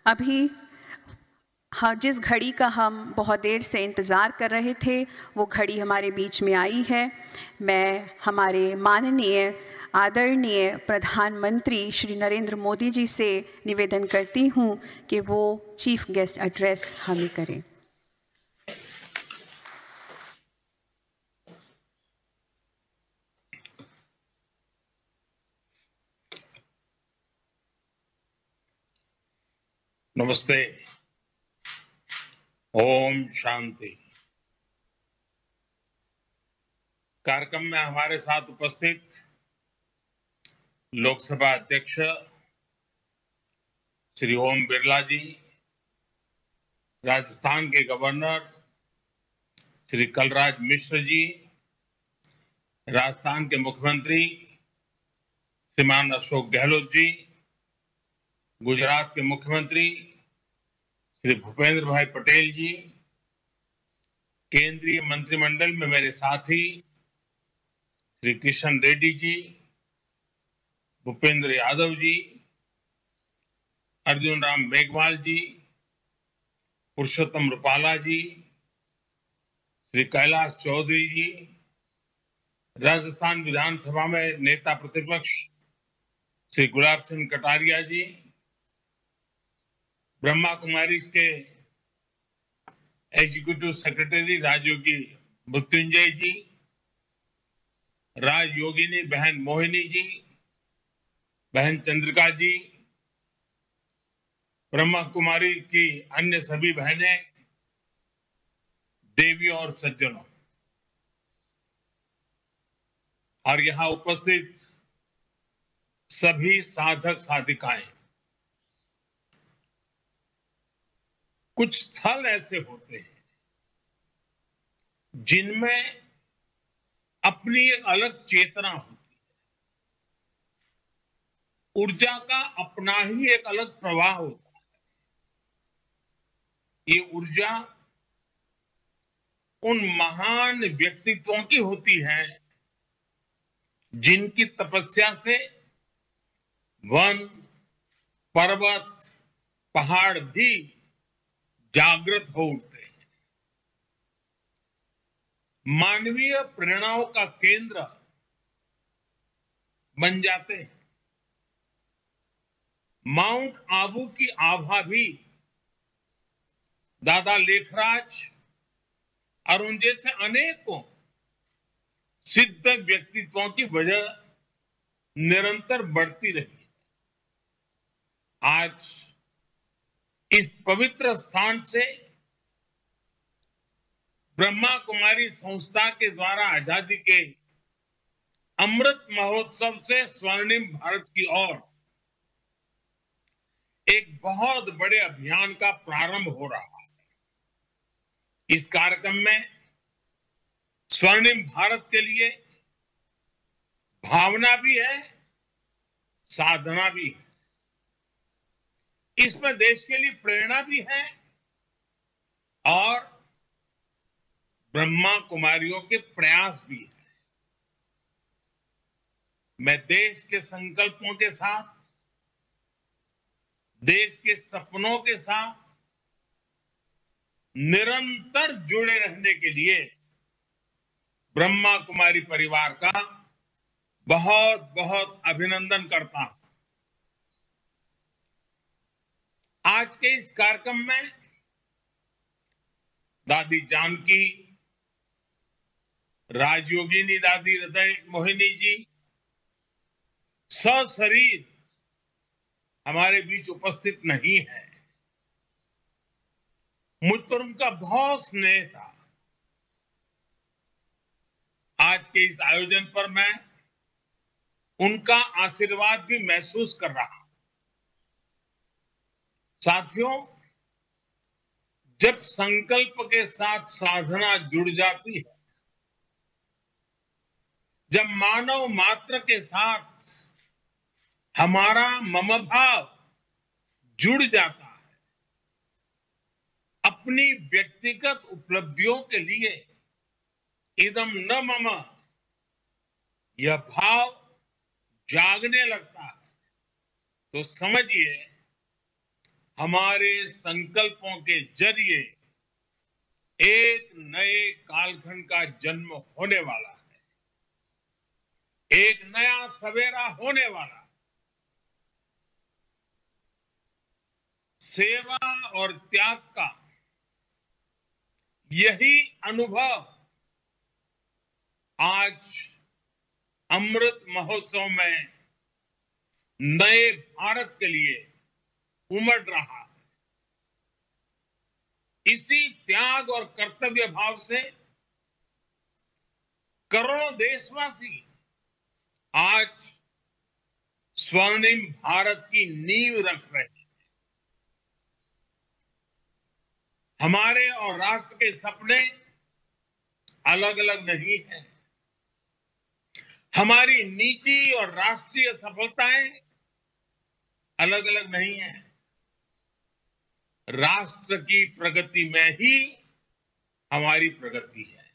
अभी हाँ, जिस घड़ी का हम बहुत देर से इंतज़ार कर रहे थे, वो घड़ी हमारे बीच में आई है। मैं हमारे माननीय आदरणीय प्रधानमंत्री श्री नरेंद्र मोदी जी से निवेदन करती हूँ कि वो चीफ गेस्ट एड्रेस हमें करें। नमस्ते। ओम शांति। कार्यक्रम में हमारे साथ उपस्थित लोकसभा अध्यक्ष श्री ओम बिरला जी, राजस्थान के गवर्नर श्री कलराज मिश्र जी, राजस्थान के मुख्यमंत्री श्रीमान अशोक गहलोत जी, गुजरात के मुख्यमंत्री श्री भूपेंद्र भाई पटेल जी, केंद्रीय मंत्रिमंडल में मेरे साथी श्री किशन रेड्डी जी, भूपेंद्र यादव जी, अर्जुन राम मेघवाल जी, पुरुषोत्तम रूपाला जी, श्री कैलाश चौधरी जी, राजस्थान विधानसभा में नेता प्रतिपक्ष श्री गुलाब सिंह कटारिया जी, ब्रह्मा कुमारी के एग्जीक्यूटिव सेक्रेटरी राजयोगी मृत्युंजय जी, राजयोगिनी बहन मोहिनी जी, बहन चंद्रिका जी, ब्रह्मा कुमारी की अन्य सभी बहनें, देवियों और सज्जनों, और यहां उपस्थित सभी साधक साधिकाएं। कुछ स्थल ऐसे होते हैं जिनमें अपनी एक अलग चेतना होती है, ऊर्जा का अपना ही एक अलग प्रवाह होता है। ये ऊर्जा उन महान व्यक्तित्वों की होती है जिनकी तपस्या से वन, पर्वत, पहाड़ भी जागृत हो उठते हैं। मानवीय प्रेरणाओं का केंद्र बन जाते हैं। माउंट आबू की आभा भी दादा लेखराज और उन जैसे अनेकों सिद्ध व्यक्तित्वों की वजह निरंतर बढ़ती रही। आज इस पवित्र स्थान से ब्रह्मा कुमारी संस्था के द्वारा आजादी के अमृत महोत्सव से स्वर्णिम भारत की ओर एक बहुत बड़े अभियान का प्रारंभ हो रहा है। इस कार्यक्रम में स्वर्णिम भारत के लिए भावना भी है, साधना भी है। इसमें देश के लिए प्रेरणा भी है और ब्रह्मा कुमारियों के प्रयास भी है। मैं देश के संकल्पों के साथ, देश के सपनों के साथ निरंतर जुड़े रहने के लिए ब्रह्मा कुमारी परिवार का बहुत बहुत अभिनंदन करता हूं। आज के इस कार्यक्रम में दादी जानकी, राजयोगिनी दादी हृदय मोहिनी जी सशरीर हमारे बीच उपस्थित नहीं है। मुझ पर उनका बहुत स्नेह था। आज के इस आयोजन पर मैं उनका आशीर्वाद भी महसूस कर रहा हूं। साथियों, जब संकल्प के साथ साधना जुड़ जाती है, जब मानव मात्र के साथ हमारा मम भाव जुड़ जाता है, अपनी व्यक्तिगत उपलब्धियों के लिए इदम न मम यह भाव जागने लगता है, तो समझिए हमारे संकल्पों के जरिए एक नए कालखंड का जन्म होने वाला है, एक नया सवेरा होने वाला है। सेवा और त्याग का यही अनुभव आज अमृत महोत्सव में नए भारत के लिए उमड़ रहा है। इसी त्याग और कर्तव्य भाव से करोड़ों देशवासी आज स्वर्णिम भारत की नींव रख रहे हैं। हमारे और राष्ट्र के सपने अलग अलग नहीं हैं। हमारी निजी और राष्ट्रीय सफलताएं अलग अलग नहीं हैं। राष्ट्र की प्रगति में ही हमारी प्रगति है।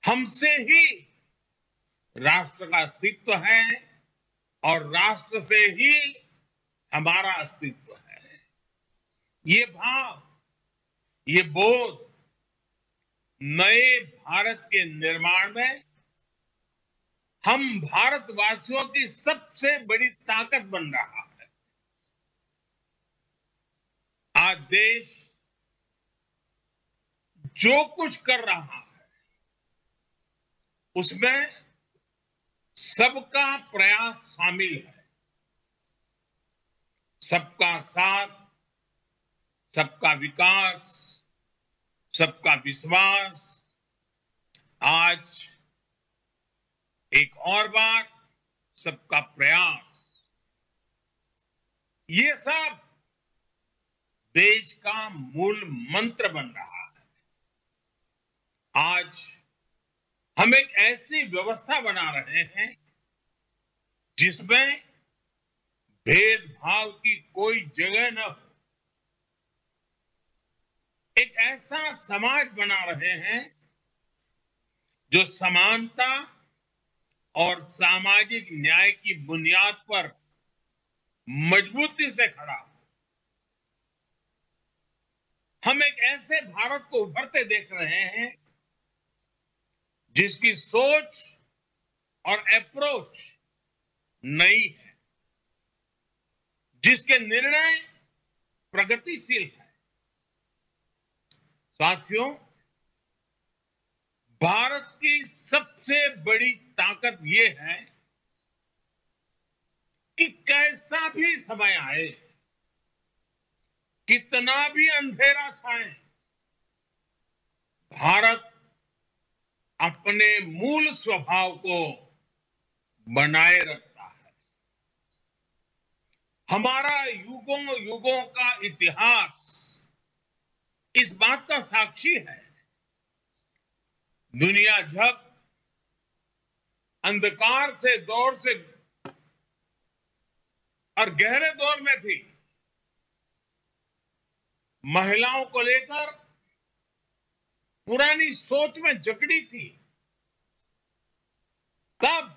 हमसे ही राष्ट्र का अस्तित्व है और राष्ट्र से ही हमारा अस्तित्व है। ये भाव, ये बोध नए भारत के निर्माण में हम भारतवासियों की सबसे बड़ी ताकत बन रहा है। आज देश जो कुछ कर रहा है उसमें सबका प्रयास शामिल है। सबका साथ, सबका विकास, सबका विश्वास। आज एक और बात, सबका प्रयास। ये सब देश का मूल मंत्र बन रहा है। आज हम एक ऐसी व्यवस्था बना रहे हैं जिसमें भेदभाव की कोई जगह न हो। एक ऐसा समाज बना रहे हैं जो समानता और सामाजिक न्याय की बुनियाद पर मजबूती से खड़ा हो। हम एक ऐसे भारत को उभरते देख रहे हैं जिसकी सोच और अप्रोच नई है, जिसके निर्णय प्रगतिशील है। साथियों, भारत की सबसे बड़ी ताकत यह है कि कैसा भी समय आए, कितना भी अंधेरा छाए, भारत अपने मूल स्वभाव को बनाए रखता है। हमारा युगों युगों का इतिहास इस बात का साक्षी है। दुनिया जब अंधकार से दौर से और गहरे दौर में थी, महिलाओं को लेकर पुरानी सोच में जकड़ी थी, तब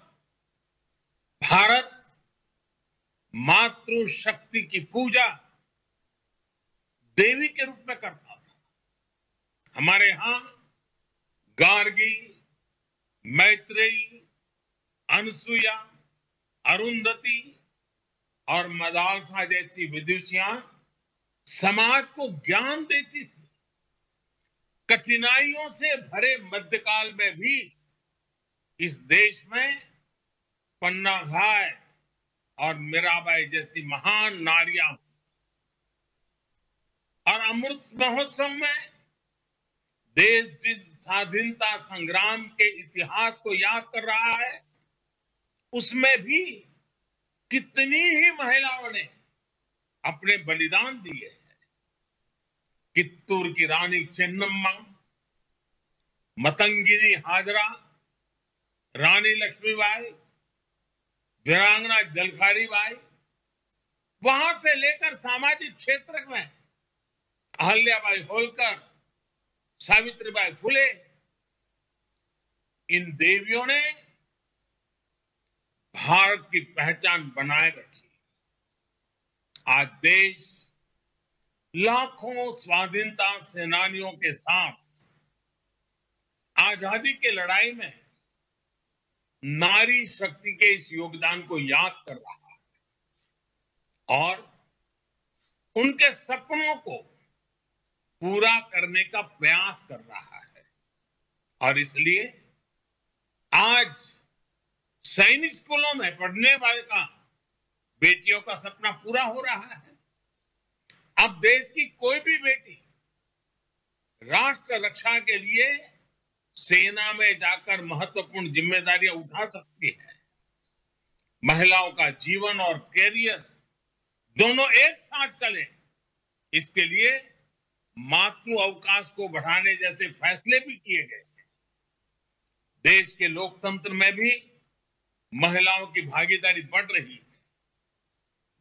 भारत मातृशक्ति की पूजा देवी के रूप में करता था। हमारे यहां गार्गी, मैत्रेयी, अनसुया, अरुंधति और मदालसा जैसी विदुषियां समाज को ज्ञान देती थी। कठिनाइयों से भरे मध्यकाल में भी इस देश में पन्ना भाई और मीराबाई जैसी महान नारियां, और अमृत महोत्सव में देश जिस स्वाधीनता संग्राम के इतिहास को याद कर रहा है, उसमें भी कितनी ही महिलाओं ने अपने बलिदान दिए हैं। कित्तूर की रानी चेन्नम्मा, मतंगिनी हाजरा, रानी लक्ष्मीबाई, वीरांगना जलखारी बाई, वहां से लेकर सामाजिक क्षेत्र में अहल्याबाई होलकर, सावित्रीबाई फुले, इन देवियों ने भारत की पहचान बनाए रखी। आज आज देश लाखों स्वाधीनता सेनानियों के साथ आजादी के लड़ाई में नारी शक्ति के इस योगदान को याद कर रहा है और उनके सपनों को पूरा करने का प्रयास कर रहा है। और इसलिए आज सैनिक स्कूलों में पढ़ने वाले का बेटियों का सपना पूरा हो रहा है। अब देश की कोई भी बेटी राष्ट्र रक्षा के लिए सेना में जाकर महत्वपूर्ण जिम्मेदारियां उठा सकती है। महिलाओं का जीवन और कैरियर दोनों एक साथ चले, इसके लिए मातृ अवकाश को बढ़ाने जैसे फैसले भी किए गए हैं। देश के लोकतंत्र में भी महिलाओं की भागीदारी बढ़ रही है।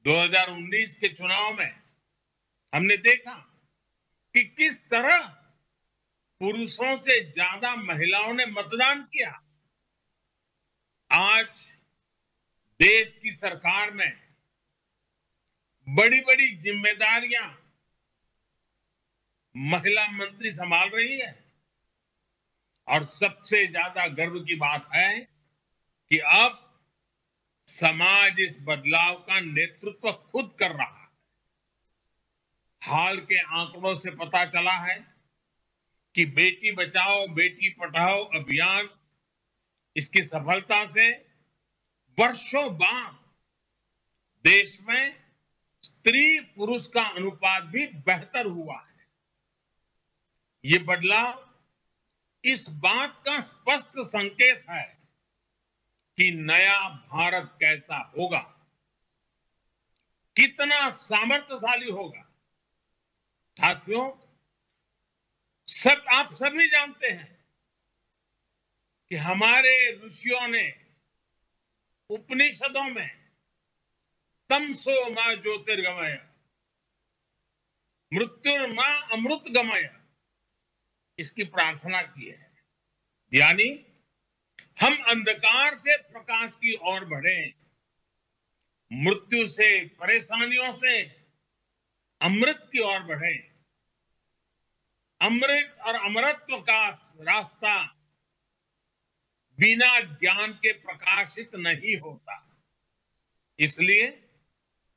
2019 के चुनाव में हमने देखा कि किस तरह पुरुषों से ज्यादा महिलाओं ने मतदान किया। आज देश की सरकार में बड़ी बड़ी जिम्मेदारियां महिला मंत्री संभाल रही है और सबसे ज्यादा गर्व की बात है कि अब समाज इस बदलाव का नेतृत्व खुद कर रहा है। हाल के आंकड़ों से पता चला है कि बेटी बचाओ बेटी पढ़ाओ अभियान, इसकी सफलता से वर्षों बाद देश में स्त्री पुरुष का अनुपात भी बेहतर हुआ है। ये बदलाव इस बात का स्पष्ट संकेत है कि नया भारत कैसा होगा, कितना सामर्थ्यशाली होगा। साथियों, आप सभी जानते हैं कि हमारे ऋषियों ने उपनिषदों में तमसो मां ज्योतिर्गमय मृत्युर्मा अमृत गमय इसकी प्रार्थना की है। यानी हम अंधकार से प्रकाश की ओर बढ़े, मृत्यु से परेशानियों से अमृत की ओर बढ़े। अमृत और अमरत्व का रास्ता बिना ज्ञान के प्रकाशित नहीं होता। इसलिए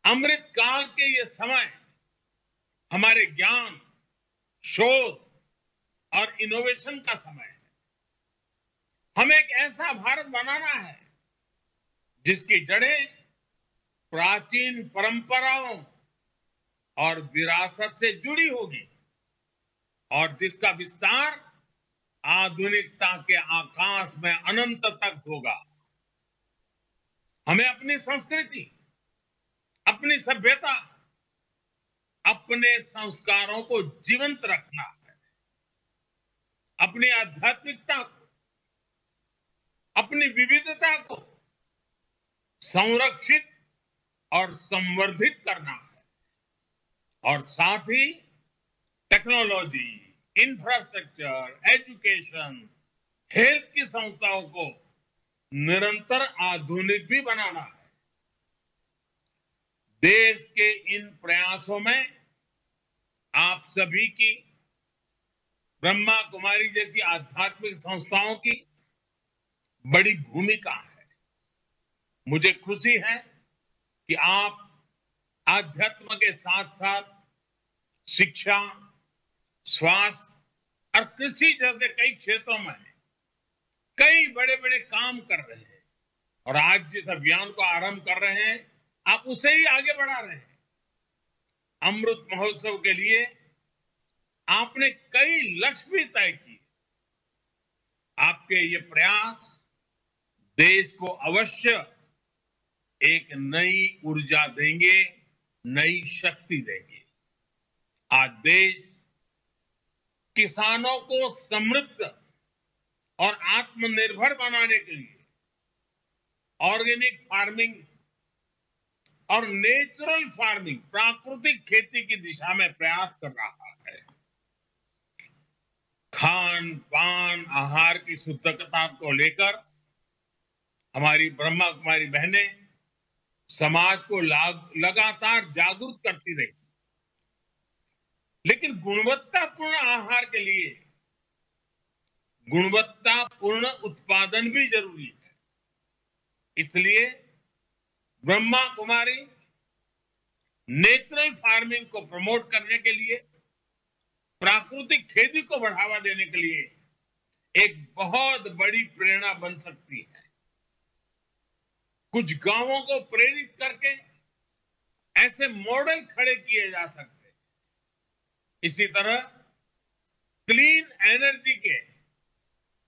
अमृत काल के ये समय हमारे ज्ञान, शोध और इनोवेशन का समय है। हमें एक ऐसा भारत बनाना है जिसकी जड़ें प्राचीन परंपराओं और विरासत से जुड़ी होगी और जिसका विस्तार आधुनिकता के आकाश में अनंत तक होगा। हमें अपनी संस्कृति, अपनी सभ्यता, अपने संस्कारों को जीवंत रखना है। अपनी आध्यात्मिकता को, अपनी विविधता को संरक्षित और संवर्धित करना है और साथ ही टेक्नोलॉजी, इंफ्रास्ट्रक्चर, एजुकेशन, हेल्थ की संस्थाओं को निरंतर आधुनिक भी बनाना है। देश के इन प्रयासों में आप सभी की, ब्रह्मा कुमारी जैसी आध्यात्मिक संस्थाओं की बड़ी भूमिका है। मुझे खुशी है कि आप आध्यात्म के साथ साथ शिक्षा, स्वास्थ्य और कृषि जैसे कई क्षेत्रों में कई बड़े बड़े काम कर रहे हैं और आज जिस अभियान को आरंभ कर रहे हैं आप उसे ही आगे बढ़ा रहे हैं। अमृत महोत्सव के लिए आपने कई लक्ष्य भी तय किए। आपके ये प्रयास देश को अवश्य एक नई ऊर्जा देंगे, नई शक्ति देंगे। आज देश किसानों को समृद्ध और आत्मनिर्भर बनाने के लिए ऑर्गेनिक फार्मिंग और नेचुरल फार्मिंग, प्राकृतिक खेती की दिशा में प्रयास कर रहा है। खान पान, आहार की शुद्धता को लेकर हमारी ब्रह्मा कुमारी बहनें समाज को लगातार जागरूक करती रही। लेकिन गुणवत्तापूर्ण आहार के लिए गुणवत्तापूर्ण उत्पादन भी जरूरी है। इसलिए ब्रह्मा कुमारी नेचुरल फार्मिंग को प्रमोट करने के लिए, प्राकृतिक खेती को बढ़ावा देने के लिए एक बहुत बड़ी प्रेरणा बन सकती है। कुछ गांवों को प्रेरित करके ऐसे मॉडल खड़े किए जा सकते हैं। इसी तरह क्लीन एनर्जी के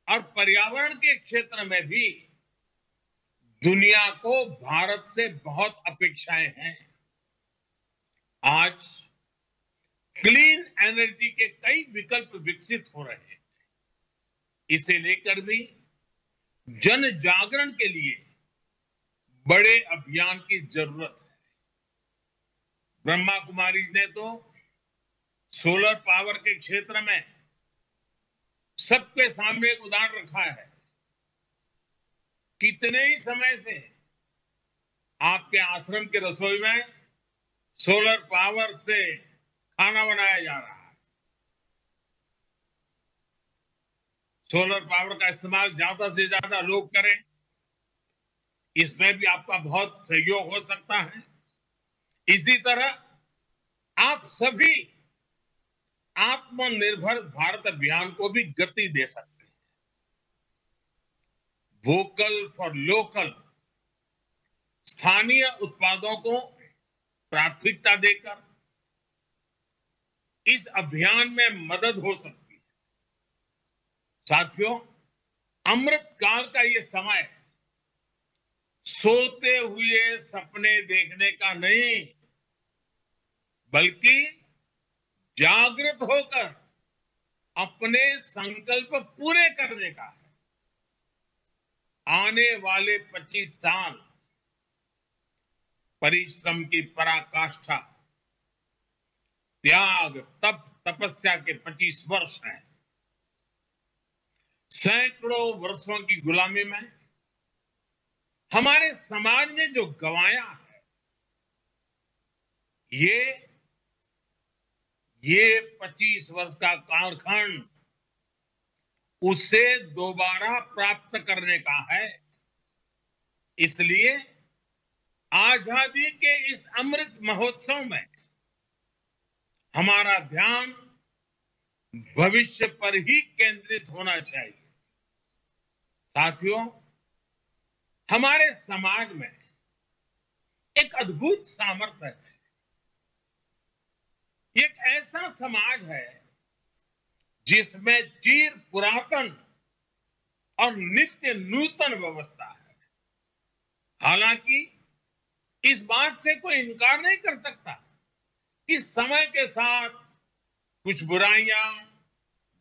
और पर्यावरण के क्षेत्र में भी दुनिया को भारत से बहुत अपेक्षाएं हैं। आज क्लीन एनर्जी के कई विकल्प विकसित हो रहे हैं। इसे लेकर भी जन जागरण के लिए बड़े अभियान की जरूरत है। ब्रह्मा कुमारी ने तो सोलर पावर के क्षेत्र में सबके सामने एक उदाहरण रखा है। कितने ही समय से आपके आश्रम की रसोई में सोलर पावर से खाना बनाया जा रहा है। सोलर पावर का इस्तेमाल ज्यादा से ज्यादा लोग करें, इसमें भी आपका बहुत सहयोग हो सकता है। इसी तरह आप सभी आत्मनिर्भर भारत अभियान को भी गति दे सकते हैं। वोकल फॉर लोकल, स्थानीय उत्पादों को प्राथमिकता देकर इस अभियान में मदद हो सकती है। साथियों, अमृत काल का ये समय सोते हुए सपने देखने का नहीं, बल्कि जागृत होकर अपने संकल्प पूरे करने का है। आने वाले 25 साल परिश्रम की पराकाष्ठा, त्याग, तप, तपस्या के 25 वर्ष हैं। सैकड़ों वर्षों की गुलामी में हमारे समाज ने जो गंवाया है, ये 25 वर्ष का कालखंड उसे दोबारा प्राप्त करने का है। इसलिए आजादी के इस अमृत महोत्सव में हमारा ध्यान भविष्य पर ही केंद्रित होना चाहिए। साथियों, हमारे समाज में एक अद्भुत सामर्थ्य है। एक ऐसा समाज है जिसमें चिर पुरातन और नित्य नूतन व्यवस्था है। हालांकि इस बात से कोई इनकार नहीं कर सकता कि समय के साथ कुछ बुराइयां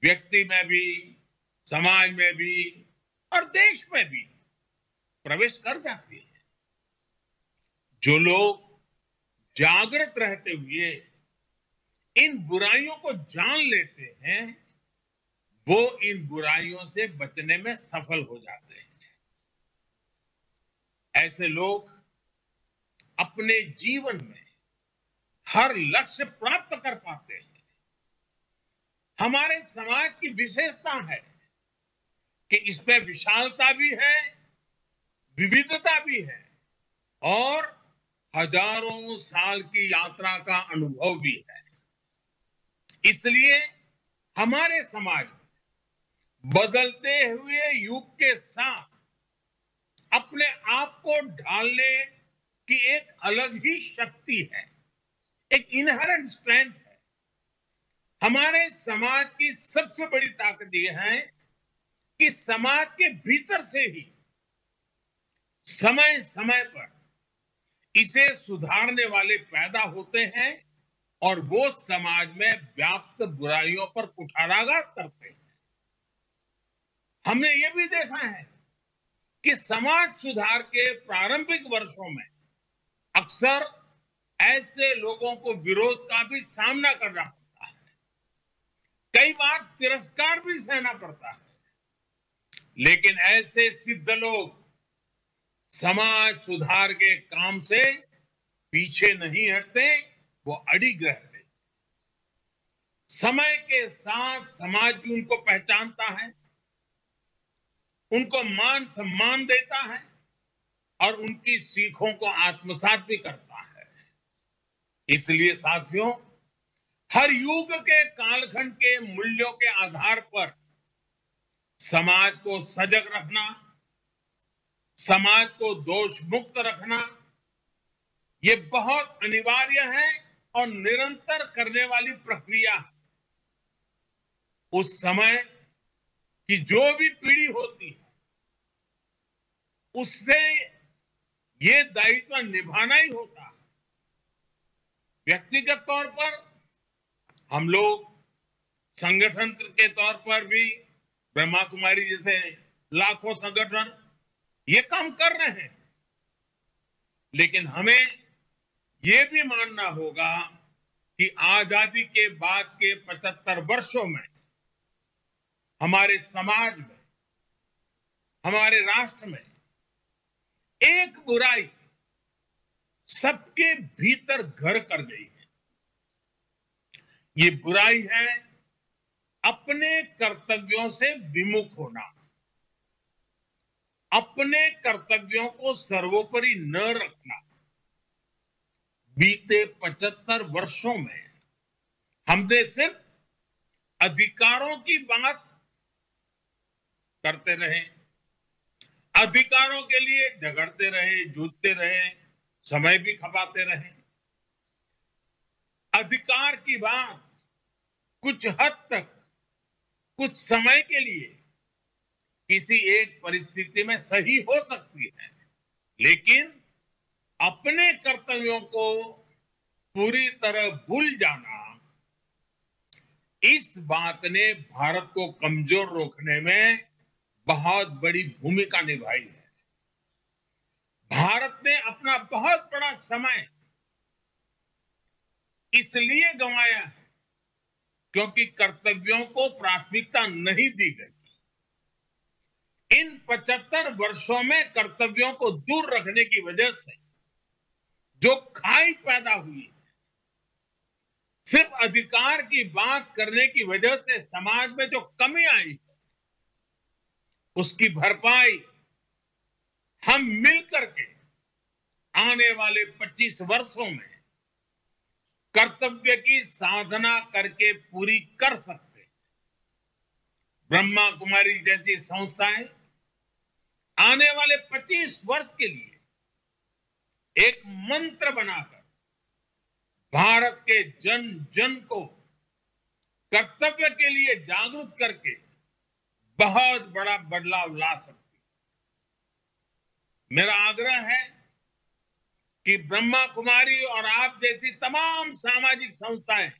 व्यक्ति में भी, समाज में भी और देश में भी प्रवेश कर जाती है। जो लोग जागृत रहते हुए इन बुराइयों को जान लेते हैं, वो इन बुराइयों से बचने में सफल हो जाते हैं। ऐसे लोग अपने जीवन में हर लक्ष्य प्राप्त कर पाते हैं। हमारे समाज की विशेषता है कि इसमें विशालता भी है, विविधता भी है और हजारों साल की यात्रा का अनुभव भी है। इसलिए हमारे समाज में बदलते हुए युग के साथ अपने आप को ढालने की एक अलग ही शक्ति है, एक इनहेरेंट स्ट्रेंथ है। हमारे समाज की सबसे बड़ी ताकत यह है कि समाज के भीतर से ही समय समय पर इसे सुधारने वाले पैदा होते हैं और वो समाज में व्याप्त बुराइयों पर कुठाराघात करते हैं। हमने ये भी देखा है कि समाज सुधार के प्रारंभिक वर्षों में अक्सर ऐसे लोगों को विरोध का भी सामना करना पड़ता है, कई बार तिरस्कार भी सहना पड़ता है। लेकिन ऐसे सिद्ध लोग समाज सुधार के काम से पीछे नहीं हटते, वो अडिग रहते। समय के साथ समाज भी उनको पहचानता है, उनको मान सम्मान देता है और उनकी सीखों को आत्मसात भी करता है। इसलिए साथियों, हर युग के कालखंड के मूल्यों के आधार पर समाज को सजग रखना, समाज को दोष मुक्त रखना, ये बहुत अनिवार्य है और निरंतर करने वाली प्रक्रिया है। उस समय की जो भी पीढ़ी होती है, उससे ये दायित्व निभाना ही होता है। व्यक्तिगत तौर पर हम लोग संगठन के तौर पर भी ब्रह्मा कुमारी जैसे लाखों संगठन ये काम कर रहे हैं, लेकिन हमें ये भी मानना होगा कि आजादी के बाद के 75 वर्षों में हमारे समाज में, हमारे राष्ट्र में एक बुराई सबके भीतर घर कर गई है। ये बुराई है अपने कर्तव्यों से विमुख होना, अपने कर्तव्यों को सर्वोपरि न रखना। बीते 75 वर्षों में हमने सिर्फ अधिकारों की बात करते रहे, अधिकारों के लिए झगड़ते रहे, जूझते रहे, समय भी खपाते रहे। अधिकार की बात कुछ हद तक, कुछ समय के लिए किसी एक परिस्थिति में सही हो सकती है, लेकिन अपने कर्तव्यों को पूरी तरह भूल जाना, इस बात ने भारत को कमजोर रोकने में बहुत बड़ी भूमिका निभाई है। भारत ने अपना बहुत बड़ा समय इसलिए गंवाया है क्योंकि कर्तव्यों को प्राथमिकता नहीं दी गई। इन 75 वर्षों में कर्तव्यों को दूर रखने की वजह से जो खाई पैदा हुई, सिर्फ अधिकार की बात करने की वजह से समाज में जो कमी आई, उसकी भरपाई हम मिलकर के आने वाले 25 वर्षों में कर्तव्य की साधना करके पूरी कर सकते हैं। ब्रह्मा कुमारी जैसी संस्थाएं आने वाले 25 वर्ष के लिए एक मंत्र बनाकर भारत के जन जन को कर्तव्य के लिए जागरूक करके बहुत बड़ा बदलाव ला सकती है। मेरा आग्रह है कि ब्रह्मा कुमारी और आप जैसी तमाम सामाजिक संस्थाएं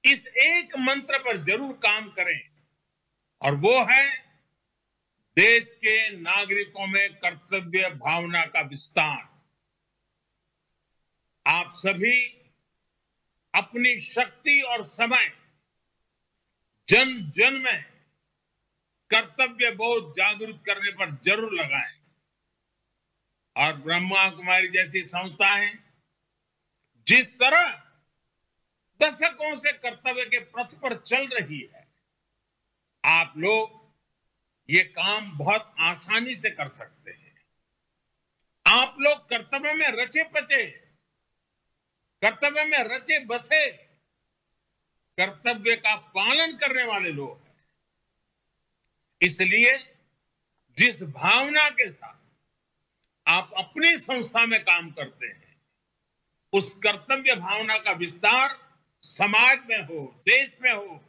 इस एक मंत्र पर जरूर काम करें, और वो है देश के नागरिकों में कर्तव्य भावना का विस्तार। आप सभी अपनी शक्ति और समय जन जन में कर्तव्य बोध जागरूक करने पर जरूर लगाएं, और ब्रह्मा कुमारी जैसी संस्थाएं जिस तरह दशकों से कर्तव्य के पथ पर चल रही है, आप लोग ये काम बहुत आसानी से कर सकते हैं। आप लोग कर्तव्य में रचे पचे, कर्तव्य में रचे बसे, कर्तव्य का पालन करने वाले लोग हैं। इसलिए जिस भावना के साथ आप अपनी संस्था में काम करते हैं, उस कर्तव्य भावना का विस्तार समाज में हो, देश में हो,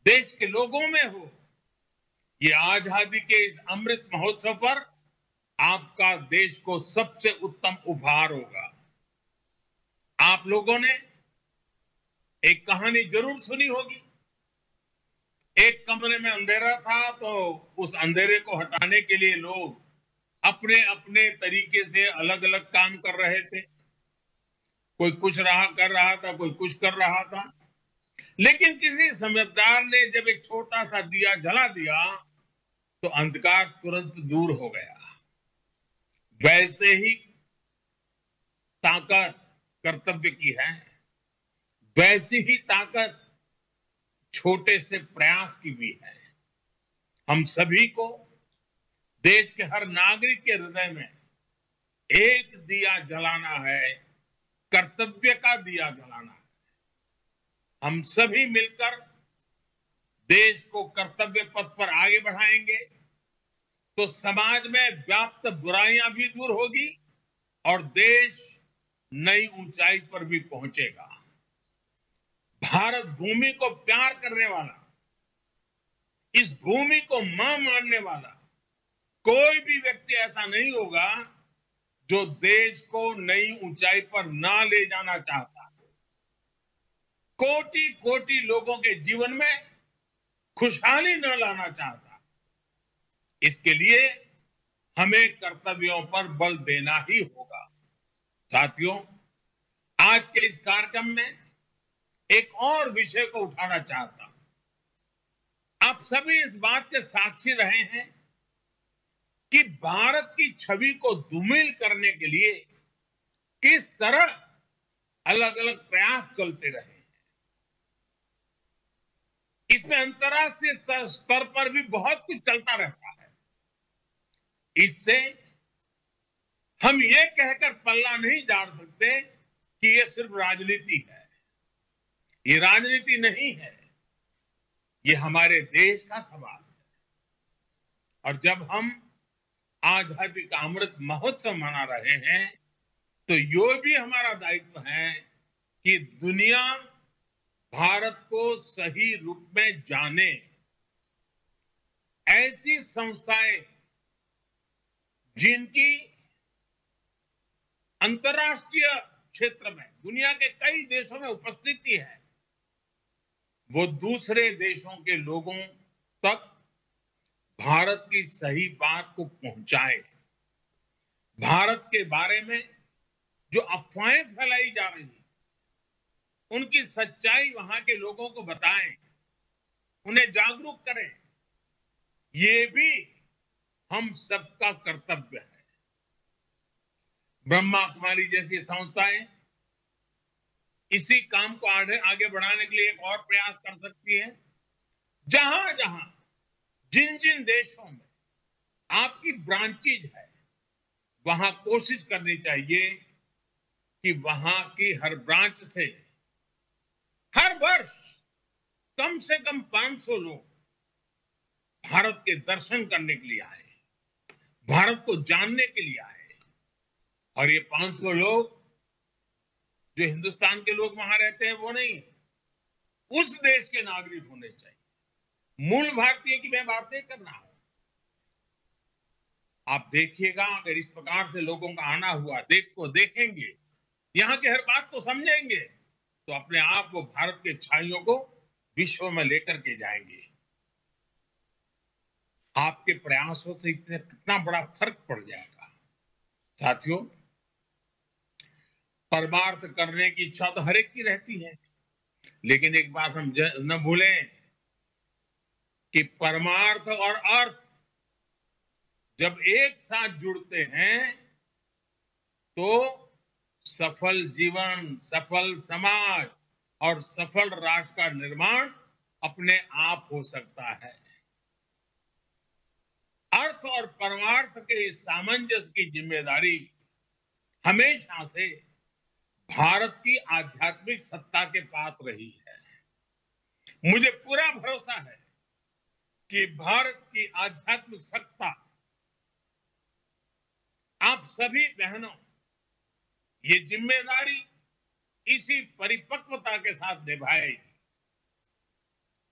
देश के लोगों में हो। ये आजादी के इस अमृत महोत्सव पर आपका देश को सबसे उत्तम उपहार होगा। आप लोगों ने एक कहानी जरूर सुनी होगी। एक कमरे में अंधेरा था, तो उस अंधेरे को हटाने के लिए लोग अपने अपने तरीके से अलग अलग काम कर रहे थे। कोई कुछ कर रहा था, कोई कुछ कर रहा था, लेकिन किसी समझदार ने जब एक छोटा सा दिया जला दिया तो अंधकार तुरंत दूर हो गया। वैसे ही ताकत कर्तव्य की है, वैसी ही ताकत छोटे से प्रयास की भी है। हम सभी को देश के हर नागरिक के हृदय में एक दिया जलाना है, कर्तव्य का दिया जलाना है। हम सभी मिलकर देश को कर्तव्य पथ पर आगे बढ़ाएंगे तो समाज में व्याप्त बुराइयां भी दूर होगी और देश नई ऊंचाई पर भी पहुंचेगा। भारत भूमि को प्यार करने वाला, इस भूमि को मां मानने वाला कोई भी व्यक्ति ऐसा नहीं होगा जो देश को नई ऊंचाई पर ना ले जाना चाहता। कोटि कोटि लोगों के जीवन में खुशहाली न लाना चाहता। इसके लिए हमें कर्तव्यों पर बल देना ही होगा। साथियों, आज के इस कार्यक्रम में एक और विषय को उठाना चाहता हूं। आप सभी इस बात के साक्षी रहे हैं कि भारत की छवि को धूमिल करने के लिए किस तरह अलग अलग प्रयास चलते रहे। इसमें अंतर्राष्ट्रीय स्तर पर भी बहुत कुछ चलता रहता है। इससे हम ये कहकर पल्ला नहीं झाड़ सकते कि ये सिर्फ राजनीति है। ये राजनीति नहीं है, ये हमारे देश का सवाल है। और जब हम आजादी का अमृत महोत्सव मना रहे हैं तो ये भी हमारा दायित्व है कि दुनिया भारत को सही रूप में जाने। ऐसी संस्थाएं जिनकी अंतर्राष्ट्रीय क्षेत्र में दुनिया के कई देशों में उपस्थिति है, वो दूसरे देशों के लोगों तक भारत की सही बात को पहुंचाए। भारत के बारे में जो अफवाहें फैलाई जा रही हैं, उनकी सच्चाई वहां के लोगों को बताएं, उन्हें जागरूक करें। ये भी हम सबका कर्तव्य है। ब्रह्मा कुमारी जैसी संस्थाएं इसी काम को आगे बढ़ाने के लिए एक और प्रयास कर सकती है। जहां जहां जिन जिन देशों में आपकी ब्रांचेज है, वहां कोशिश करनी चाहिए कि वहां की हर ब्रांच से हर वर्ष कम से कम 500 लोग भारत के दर्शन करने के लिए आए, भारत को जानने के लिए आए। और ये 500 लोग जो हिंदुस्तान के लोग वहां रहते हैं वो नहीं, उस देश के नागरिक होने चाहिए। मूल भारतीय की मैं बात नहीं कर रहा हूं। आप देखिएगा, अगर इस प्रकार से लोगों का आना हुआ, देखेंगे, यहां की हर बात को समझेंगे, तो अपने आप वो भारत के छाइयों को विश्व में लेकर के जाएंगे। आपके प्रयासों से कितना बड़ा फर्क पड़ जाएगा। साथियों, परमार्थ करने की इच्छा तो हर एक की रहती है, लेकिन एक बात हम न भूलें कि परमार्थ और अर्थ जब एक साथ जुड़ते हैं तो सफल जीवन, सफल समाज और सफल राष्ट्र का निर्माण अपने आप हो सकता है। अर्थ और परमार्थ के इस सामंजस्य की जिम्मेदारी हमेशा से भारत की आध्यात्मिक सत्ता के पास रही है। मुझे पूरा भरोसा है कि भारत की आध्यात्मिक सत्ता आप सभी बहनों ये जिम्मेदारी इसी परिपक्वता के साथ निभाएगी।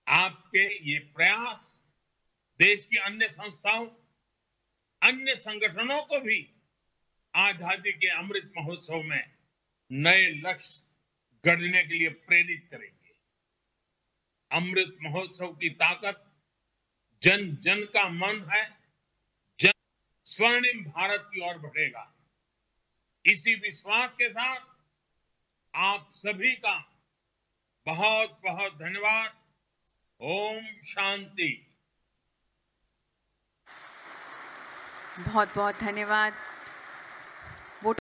आपके ये प्रयास देश की अन्य संस्थाओं, अन्य संगठनों को भी आजादी के अमृत महोत्सव में नए लक्ष्य गढ़ने के लिए प्रेरित करेंगे। अमृत महोत्सव की ताकत जन जन का मन है, जन स्वर्णिम भारत की ओर बढ़ेगा। इसी विश्वास के साथ आप सभी का बहुत बहुत धन्यवाद। ओम शांति। बहुत बहुत धन्यवाद